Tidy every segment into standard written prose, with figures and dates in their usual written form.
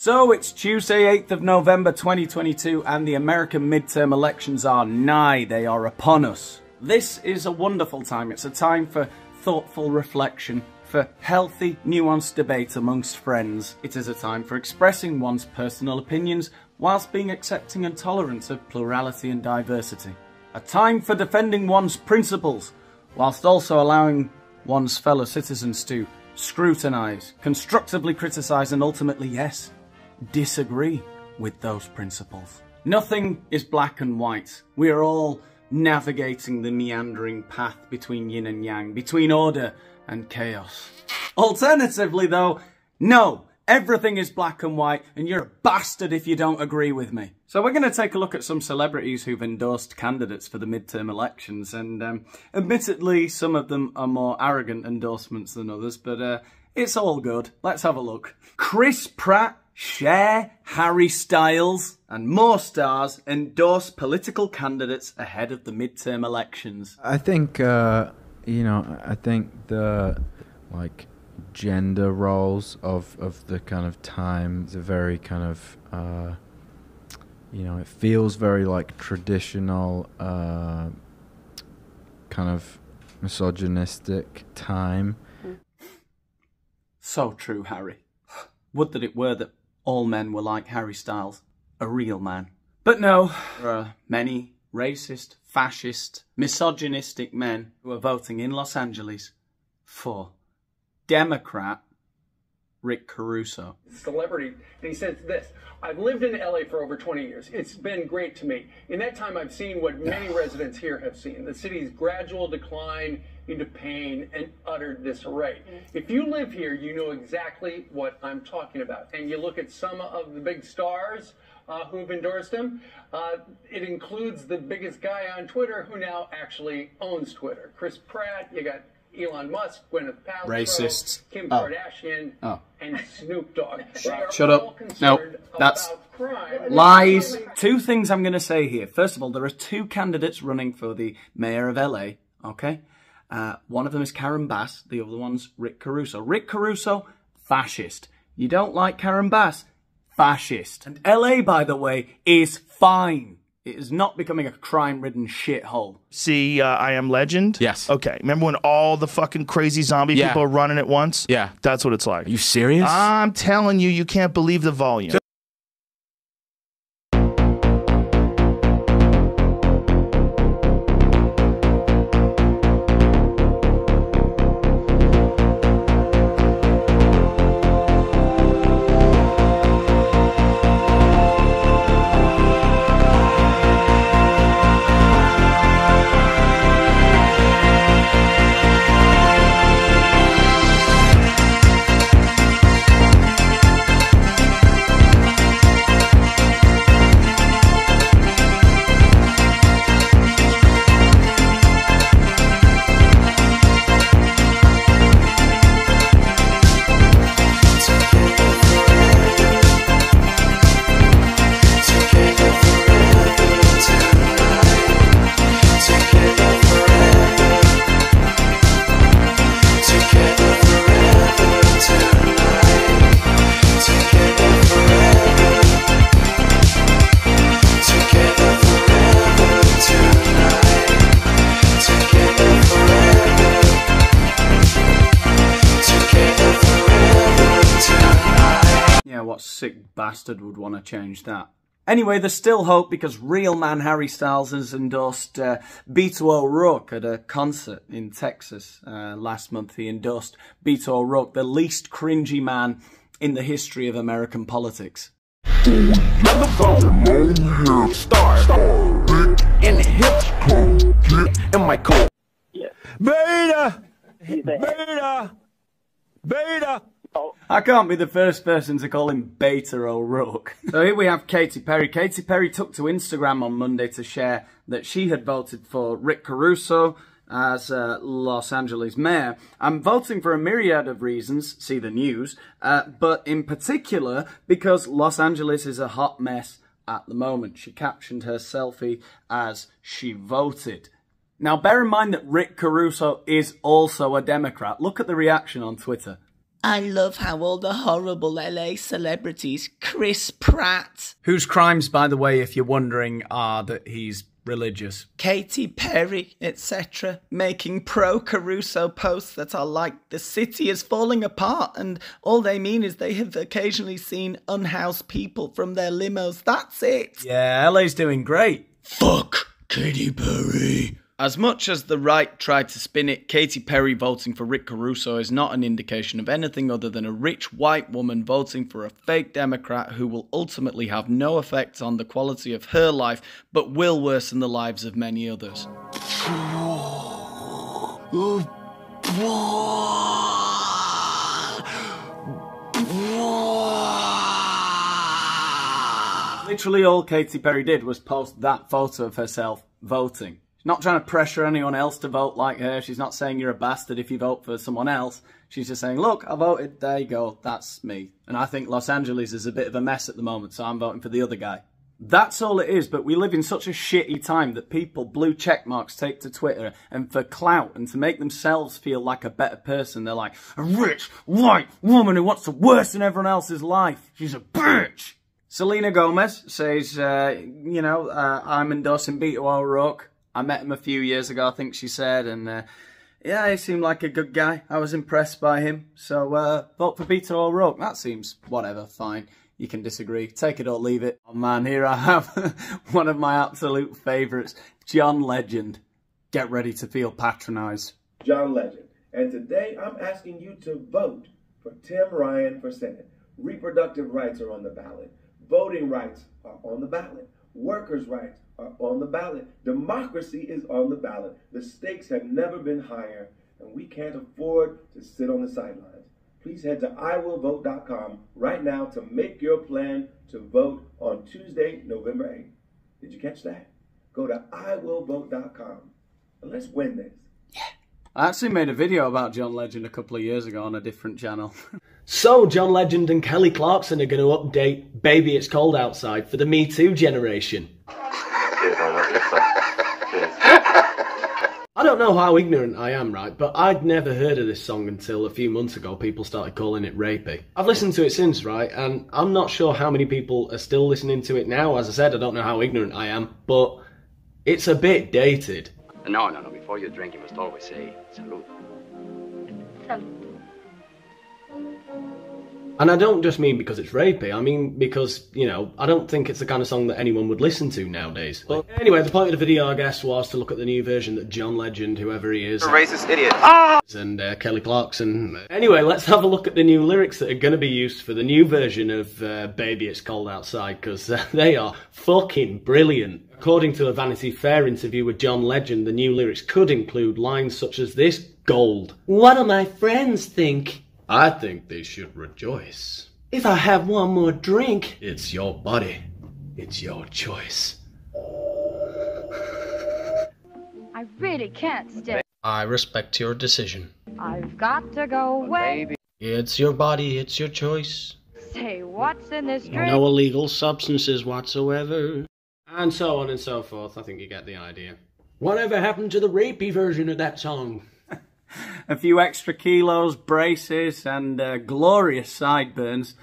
So it's Tuesday, 8th of November 2022, and the American midterm elections are nigh. They are upon us. This is a wonderful time. It's a time for thoughtful reflection, for healthy, nuanced debate amongst friends. It is a time for expressing one's personal opinions whilst being accepting and tolerant of plurality and diversity. A time for defending one's principles whilst also allowing one's fellow citizens to scrutinise, constructively criticise and ultimately, yes, disagree with those principles. Nothing is black and white. We are all navigating the meandering path between yin and yang, between order and chaos. Alternatively though, no, everything is black and white and you're a bastard if you don't agree with me. So we're going to take a look at some celebrities who've endorsed candidates for the midterm elections, and admittedly some of them are more arrogant endorsements than others, but it's all good. Let's have a look. Chris Pratt, Cher, Harry Styles and more stars endorse political candidates ahead of the midterm elections. I think, I think the, gender roles of the kind of time is a very kind of, it feels very, traditional, kind of misogynistic time. So true, Harry. Would that it were that all men were like Harry Styles, a real man. But no, there are many racist, fascist, misogynistic men who are voting in Los Angeles for Democrat Rick Caruso. Celebrity, and he says this: I've lived in LA for over 20 years. It's been great to me. In that time, I've seen what many residents here have seen, the city's gradual decline into pain and utter disarray. If you live here, you know exactly what I'm talking about. And you look at some of the big stars who've endorsed him. It includes the biggest guy on Twitter who now actually owns Twitter. Chris Pratt, you got Elon Musk, Gwyneth Paltrow, Racists. Kim Kardashian, and Snoop Dogg. Shut up. No, that's lies. Two things I'm going to say here. First of all, there are two candidates running for the mayor of LA, okay? One of them is Karen Bass, the other one's Rick Caruso. Rick Caruso, fascist. You don't like Karen Bass? Fascist. And LA, by the way, is fine. It is not becoming a crime-ridden shithole. See, I Am Legend? Yes. Okay. Remember when all the fucking crazy zombie people are running at once? Yeah. That's what it's like. Are you serious? I'm telling you, you can't believe the volume. What sick bastard would want to change that? Anyway, there's still hope because real man Harry Styles has endorsed Beto O'Rourke at a concert in Texas last month. He endorsed Beto O'Rourke, the least cringy man in the history of American politics. In the hip, in my coat. Beta! Beta! Beta! I can't be the first person to call him Beto O'Rourke. So here we have Katy Perry. Katy Perry took to Instagram on Monday to share that she had voted for Rick Caruso as Los Angeles mayor. I'm voting for a myriad of reasons, see the news, but in particular because Los Angeles is a hot mess at the moment. She captioned her selfie as she voted. Now bear in mind that Rick Caruso is also a Democrat. Look at the reaction on Twitter. I love how all the horrible LA celebrities, Chris Pratt, whose crimes, by the way, if you're wondering, are that he's religious, Katy Perry, etc., making pro-Caruso posts that are like, the city is falling apart, and all they mean is they have occasionally seen unhoused people from their limos. That's it. Yeah, LA's doing great. Fuck Katy Perry. As much as the right tried to spin it, Katy Perry voting for Rick Caruso is not an indication of anything other than a rich white woman voting for a fake Democrat who will ultimately have no effect on the quality of her life, but will worsen the lives of many others. Literally all Katy Perry did was post that photo of herself voting. Not trying to pressure anyone else to vote like her. She's not saying you're a bastard if you vote for someone else. She's just saying, look, I voted, there you go, that's me. And I think Los Angeles is a bit of a mess at the moment, so I'm voting for the other guy. That's all it is, but we live in such a shitty time that people blue check marks take to Twitter, and for clout and to make themselves feel like a better person, they're like, a rich, white woman who wants to worsen everyone else's life. She's a bitch. Selena Gomez says, I'm endorsing Beto O'Rourke. I met him a few years ago, I think she said, and yeah, he seemed like a good guy. I was impressed by him. So vote for Beto O'Rourke. That seems whatever, fine. You can disagree. Take it or leave it. Oh man, here I have one of my absolute favourites, John Legend. Get ready to feel patronised. John Legend. And today I'm asking you to vote for Tim Ryan for Senate. Reproductive rights are on the ballot. Voting rights are on the ballot. Workers' rights are on the ballot. Democracy is on the ballot. The stakes have never been higher, and we can't afford to sit on the sidelines. Please head to iwillvote.com right now to make your plan to vote on Tuesday, November 8th. Did you catch that? Go to iwillvote.com and let's win this. Yeah. I actually made a video about John Legend a couple of years ago on a different channel. So, John Legend and Kelly Clarkson are going to update Baby It's Cold Outside for the Me Too generation. I don't know how ignorant I am, right, but I'd never heard of this song until a few months ago people started calling it rapey. I've listened to it since, right, and I'm not sure how many people are still listening to it now. As I said, I don't know how ignorant I am, but it's a bit dated. No, before you drink you must always say salud. Salud. And I don't just mean because it's rapey, I mean because, I don't think it's the kind of song that anyone would listen to nowadays. But anyway, the point of the video, I guess, was to look at the new version that John Legend, whoever he is... A racist idiot. And Kelly Clarkson. Anyway, let's have a look at the new lyrics that are going to be used for the new version of Baby It's Cold Outside, because they are fucking brilliant. According to a Vanity Fair interview with John Legend, the new lyrics could include lines such as this: gold. What do my friends think? I think they should rejoice. If I have one more drink, it's your body. It's your choice. I really can't stay. I respect your decision. I've got to go away. It's your body, it's your choice. Say, what's in this drink? No illegal substances whatsoever. And so on and so forth. I think you get the idea. Whatever happened to the rapey version of that song? A few extra kilos, braces, and glorious sideburns.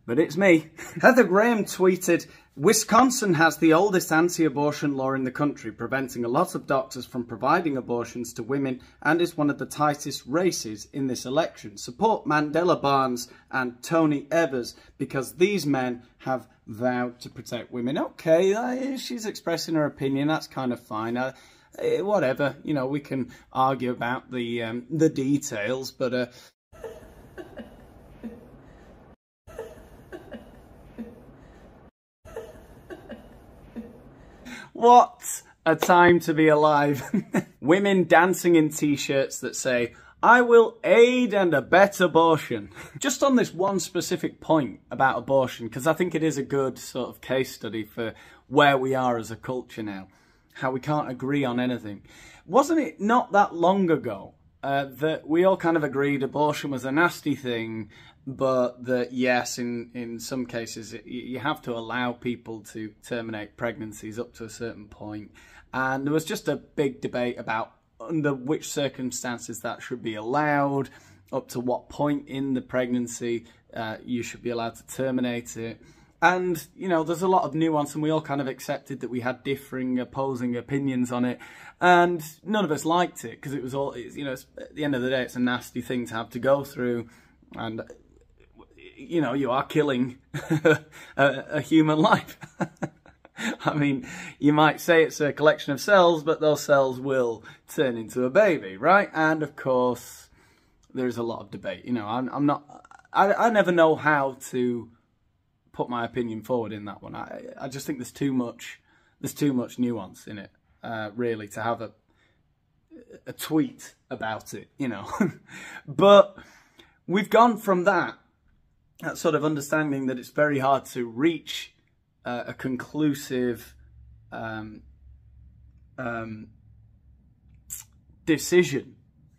But it's me. Heather Graham tweeted, Wisconsin has the oldest anti-abortion law in the country, preventing a lot of doctors from providing abortions to women, and is one of the tightest races in this election. Support Mandela Barnes and Tony Evers, because these men have vowed to protect women. Okay, she's expressing her opinion, that's kind of fine. Whatever, we can argue about the details, but... What a time to be alive. Women dancing in t-shirts that say, I will aid and abet abortion. Just on this one specific point about abortion, because I think it is a good sort of case study for where we are as a culture now. How we can't agree on anything. Wasn't it not that long ago that we all kind of agreed abortion was a nasty thing, but that yes, in some cases you have to allow people to terminate pregnancies up to a certain point. And there was just a big debate about under which circumstances that should be allowed. up to what point in the pregnancy you should be allowed to terminate it. And, you know, there's a lot of nuance, and we all kind of accepted that we had differing, opposing opinions on it. And none of us liked it, because it was all, you know, at the end of the day, it's a nasty thing to have to go through. And, you know, you are killing a human life. I mean, you might say it's a collection of cells, but those cells will turn into a baby, right? And, of course, there's a lot of debate. You know, I never know how to put my opinion forward in that one. I just think there's too much nuance in it, really, to have a tweet about it, you know. But we've gone from that sort of understanding that it's very hard to reach a conclusive decision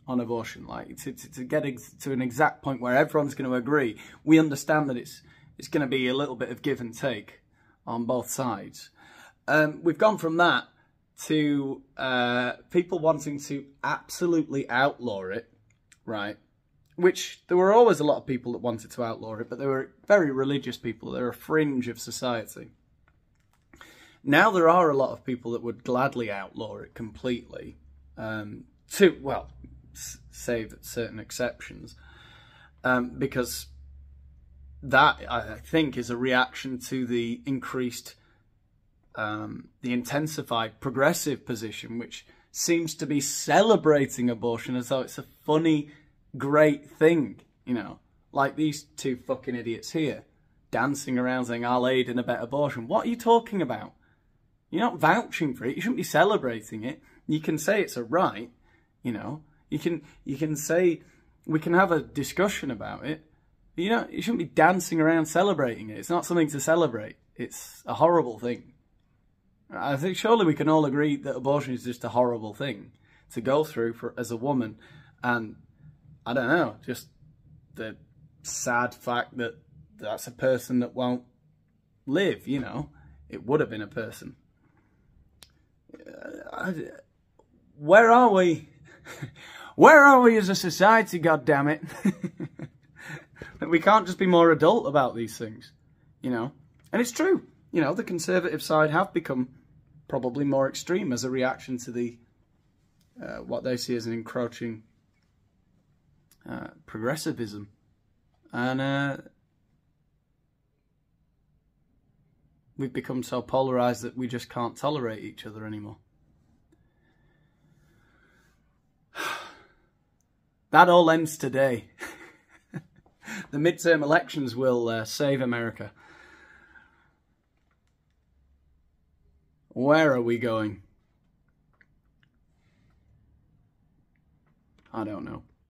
on abortion, like to get to an exact point where everyone's going to agree. We understand that it's going to be a little bit of give and take on both sides. We've gone from that to people wanting to absolutely outlaw it, right? Which there were always a lot of people that wanted to outlaw it, but they were very religious people. They were a fringe of society. Now there are a lot of people that would gladly outlaw it completely, save certain exceptions, because that, I think, is a reaction to the increased, the intensified progressive position, which seems to be celebrating abortion as though it's a funny, great thing, you know, like these two fucking idiots here, dancing around saying, I'll aid and abet abortion. What are you talking about? You're not vouching for it. You shouldn't be celebrating it. You can say it's a right, you know. You can say we can have a discussion about it. You know, you shouldn't be dancing around celebrating it. It's not something to celebrate. It's a horrible thing. I think surely we can all agree that abortion is just a horrible thing to go through as a woman. And I don't know, just the sad fact that that's a person that won't live, you know. It would have been a person. Where are we? Where are we as a society, goddammit? That we can't just be more adult about these things, you know. And it's true, you know, the conservative side have become probably more extreme as a reaction to the what they see as an encroaching progressivism. And we've become so polarised that we just can't tolerate each other anymore. That all ends today. The midterm elections will save America. Where are we going? I don't know.